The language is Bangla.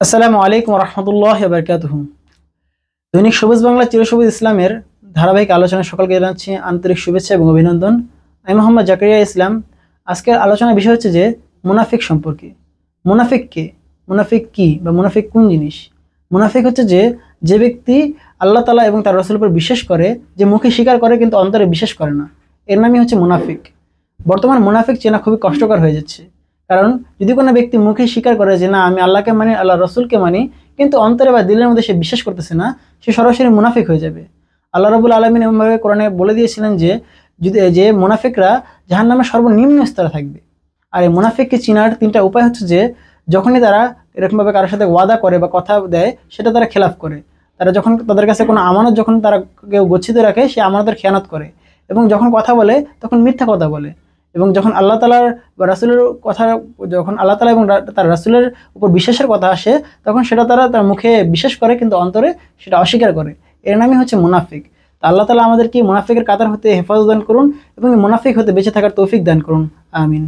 আসসালামু আলাইকুম রহমতুল্লাহ বারকাতুহু। দৈনিক সবুজ বাংলা চিরসবুজ ইসলামের ধারাবাহিক আলোচনায় সকলকে জানাচ্ছি আন্তরিক শুভেচ্ছা এবং অভিনন্দন। আমি মোহাম্মদ জাকারিয়া ইসলাম। আজকের আলোচনার বিষয় হচ্ছে যে মুনাফিক সম্পর্কে। মুনাফিক কে, মুনাফিক কি বা মুনাফিক কোন জিনিস? মুনাফিক হচ্ছে যে যে ব্যক্তি আল্লাহ তাআলা এবং তার রাসূলের উপর বিশ্বাস করে, যে মুখে স্বীকার করে কিন্তু অন্তরে বিশ্বাস করে না, এর নামই হচ্ছে মুনাফিক। বর্তমান মুনাফিক চেনা খুবই কষ্টকর হয়ে যাচ্ছে। কারণ যদি কোনো ব্যক্তি মুখে স্বীকার করে যে না আমি আল্লাহকে মানি, আল্লাহ রসুলকে মানি, কিন্তু অন্তরে বা দিলের মধ্যে সে বিশ্বাস করতেছে না, সে সরাসরি মুনাফিক হয়ে যাবে। আল্লাহ রাব্বুল আলামিন এমনভাবে কোরআনে বলে দিয়েছিলেন যে যে মুনাফিকরা জাহান্নামের সর্বনিম্ন স্তরে থাকবে। আর এই মুনাফিককে চিনার তিনটা উপায় হচ্ছে যে যখনই তারা এরকমভাবে কারোর সাথে ওয়াদা করে বা কথা দেয়, সেটা তারা খেলাফ করে। তারা যখন তাদের কাছে কোনো আমানত যখন তারা কেউ গচ্ছিত রাখে, সে আমানতের খেয়ানত করে। এবং যখন কথা বলে তখন মিথ্যা কথা বলে। এবং যখন আল্লাহ তাআলার বা রাসূলের কথা, যখন আল্লাহ তাআলা এবং তার রাসূলের উপর বিশ্বাসের কথা আসে, তখন সেটা তারা তার মুখে বিশ্বাস করে কিন্তু অন্তরে সেটা অস্বীকার করে। এর নামই হচ্ছে মুনাফিক। তো আল্লাহ তাআলা আমাদেরকে মুনাফিকের কাতার হতে হেফাজত দান করুন এবং মুনাফিক হতে বেঁচে থাকার তৌফিক দান করুন। আমিন।